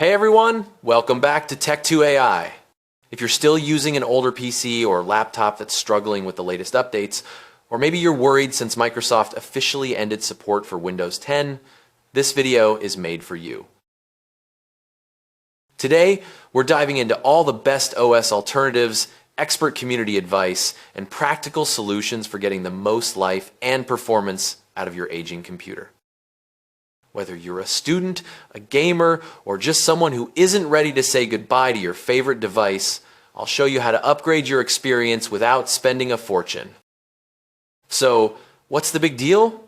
Hey everyone, welcome back to Tech2AI. If you're still using an older PC or laptop that's struggling with the latest updates, or maybe you're worried since Microsoft officially ended support for Windows 10, this video is made for you. Today, we're diving into all the best OS alternatives, expert community advice, and practical solutions for getting the most life and performance out of your aging computer. Whether you're a student, a gamer, or just someone who isn't ready to say goodbye to your favorite device, I'll show you how to upgrade your experience without spending a fortune. So, what's the big deal?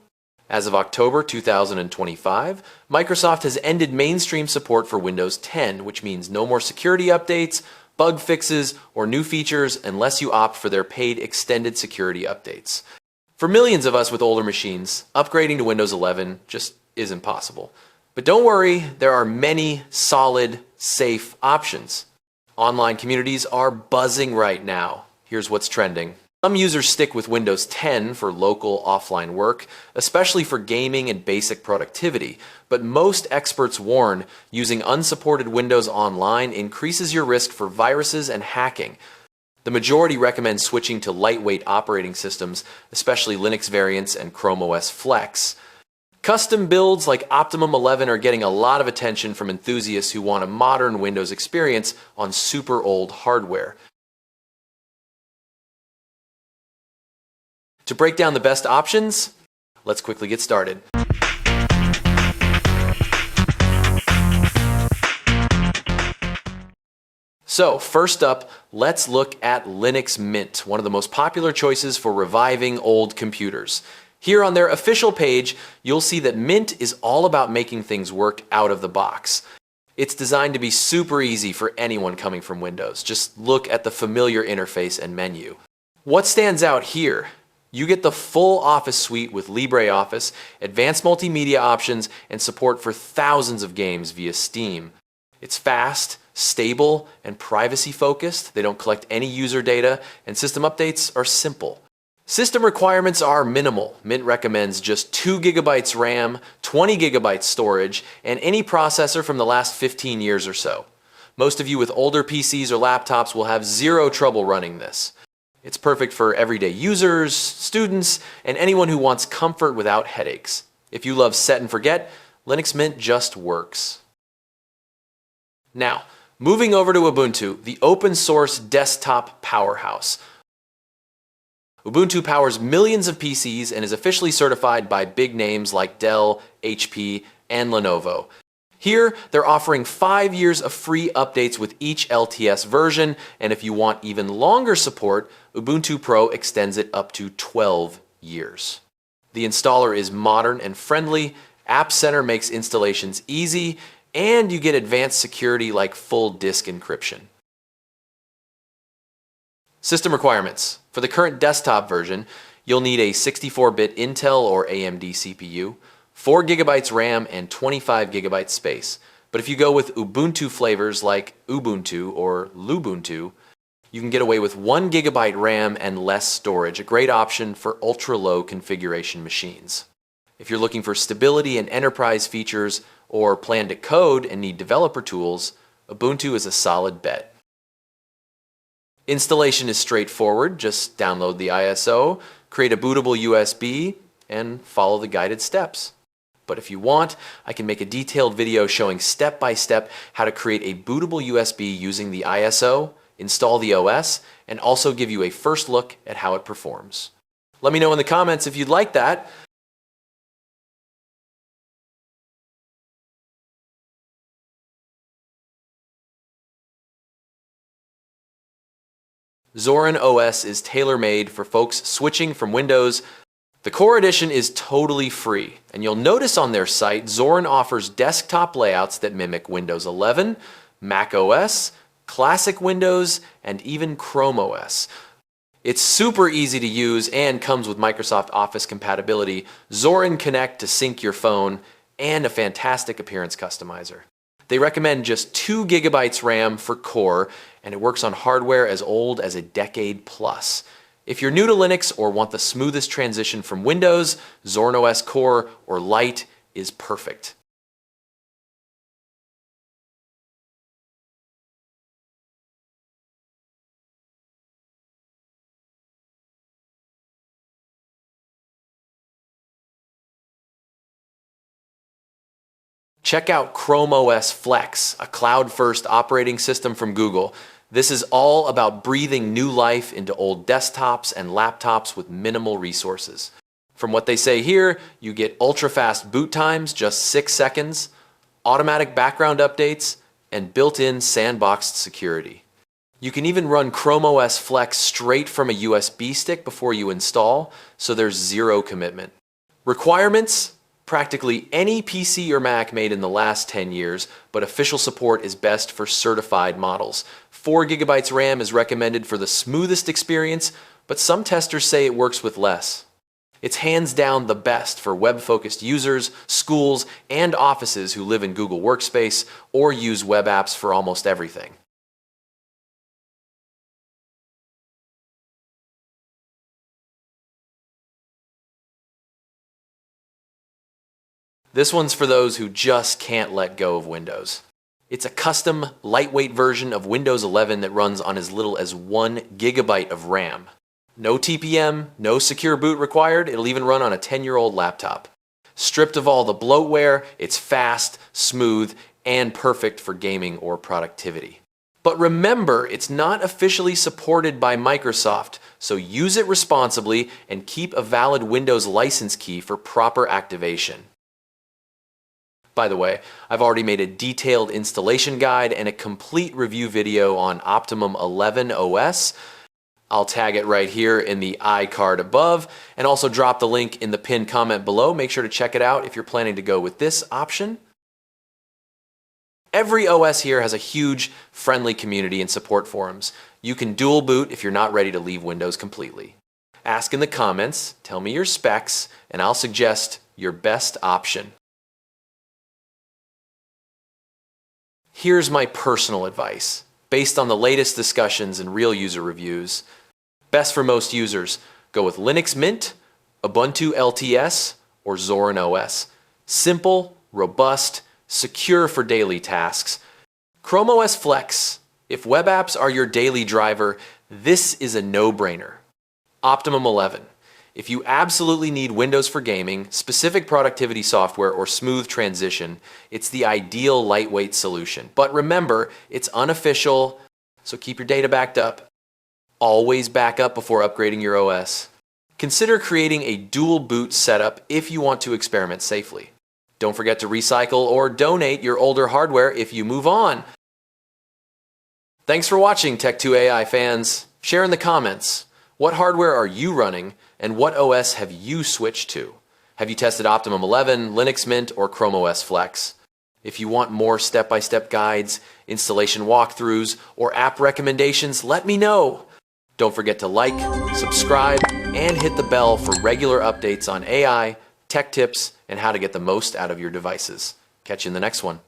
As of October 2025, Microsoft has ended mainstream support for Windows 10, which means no more security updates, bug fixes, or new features unless you opt for their paid extended security updates. For millions of us with older machines, upgrading to Windows 11 just isn't possible. But don't worry, there are many solid, safe options. Online communities are buzzing right now. Here's what's trending. Some users stick with Windows 10 for local offline work, especially for gaming and basic productivity. But most experts warn using unsupported Windows Online increases your risk for viruses and hacking. The majority recommend switching to lightweight operating systems, especially Linux variants and ChromeOS Flex. Custom builds like Optimum 11 are getting a lot of attention from enthusiasts who want a modern Windows experience on super old hardware. To break down the best options, let's quickly get started. So, first up, let's look at Linux Mint, one of the most popular choices for reviving old computers. Here on their official page, you'll see that Mint is all about making things work out of the box. It's designed to be super easy for anyone coming from Windows. Just look at the familiar interface and menu. What stands out here? You get the full Office suite with LibreOffice, advanced multimedia options, and support for thousands of games via Steam. It's fast, stable, and privacy-focused. They don't collect any user data, and system updates are simple. System requirements are minimal. Mint recommends just 2 GB RAM, 20 GB storage, and any processor from the last 15 years or so. Most of you with older PCs or laptops will have zero trouble running this. It's perfect for everyday users, students, and anyone who wants comfort without headaches. If you love set and forget, Linux Mint just works. Now, moving over to Ubuntu, the open source desktop powerhouse. Ubuntu powers millions of PCs and is officially certified by big names like Dell, HP, and Lenovo. Here, they're offering 5 years of free updates with each LTS version, and if you want even longer support, Ubuntu Pro extends it up to 12 years. The installer is modern and friendly, App Center makes installations easy, and you get advanced security like full disk encryption. System requirements. For the current desktop version, you'll need a 64-bit Intel or AMD CPU, 4 GB RAM, and 25 GB space. But if you go with Ubuntu flavors like Ubuntu or Lubuntu, you can get away with 1 GB RAM and less storage, a great option for ultra-low configuration machines. If you're looking for stability and enterprise features, or plan to code and need developer tools, Ubuntu is a solid bet. Installation is straightforward. Just download the ISO, create a bootable USB, and follow the guided steps. But if you want, I can make a detailed video showing step-by-step how to create a bootable USB using the ISO, install the OS, and also give you a first look at how it performs. Let me know in the comments if you'd like that. Zorin OS is tailor-made for folks switching from Windows. The Core Edition is totally free, and you'll notice on their site, Zorin offers desktop layouts that mimic Windows 11, Mac OS, Classic Windows, and even Chrome OS. It's super easy to use and comes with Microsoft Office compatibility, Zorin Connect to sync your phone, and a fantastic appearance customizer. They recommend just 2 GB RAM for Core, and it works on hardware as old as a decade plus. If you're new to Linux or want the smoothest transition from Windows, Zorin OS Core or Lite is perfect. check out ChromeOS Flex, a cloud-first operating system from Google. This is all about breathing new life into old desktops and laptops with minimal resources. From what they say here, you get ultra-fast boot times, just 6 seconds, automatic background updates, and built-in sandboxed security. You can even run ChromeOS Flex straight from a USB stick before you install, so there's zero commitment. Requirements? Practically any PC or Mac made in the last 10 years, but official support is best for certified models. 4 GB RAM is recommended for the smoothest experience, but some testers say it works with less. It's hands down the best for web-focused users, schools, and offices who live in Google Workspace or use web apps for almost everything. This one's for those who just can't let go of Windows. It's a custom, lightweight version of Windows 11 that runs on as little as 1 GB of RAM. No TPM, no secure boot required, it'll even run on a 10-year-old laptop. Stripped of all the bloatware, it's fast, smooth, and perfect for gaming or productivity. But remember, it's not officially supported by Microsoft, so use it responsibly and keep a valid Windows license key for proper activation. By the way, I've already made a detailed installation guide and a complete review video on Optimum 11 OS. I'll tag it right here in the iCard above and also drop the link in the pinned comment below. Make sure to check it out if you're planning to go with this option. Every OS here has a huge, friendly community and support forums. You can dual boot if you're not ready to leave Windows completely. Ask in the comments, tell me your specs, and I'll suggest your best option. Here's my personal advice, based on the latest discussions and real user reviews. Best for most users, go with Linux Mint, Ubuntu LTS, or Zorin OS. Simple, robust, secure for daily tasks. ChromeOS Flex. If web apps are your daily driver, this is a no-brainer. Optimum 11. If you absolutely need Windows for gaming, specific productivity software, or smooth transition, it's the ideal lightweight solution. But remember, it's unofficial, so keep your data backed up. Always back up before upgrading your OS. Consider creating a dual boot setup if you want to experiment safely. Don't forget to recycle or donate your older hardware if you move on. Thanks for watching, Tech2AI fans. Share in the comments. What hardware are you running, and what OS have you switched to? Have you tested Optimum 11, Linux Mint, or ChromeOS Flex? If you want more step-by-step guides, installation walkthroughs, or app recommendations, let me know. Don't forget to like, subscribe, and hit the bell for regular updates on AI, tech tips, and how to get the most out of your devices. Catch you in the next one.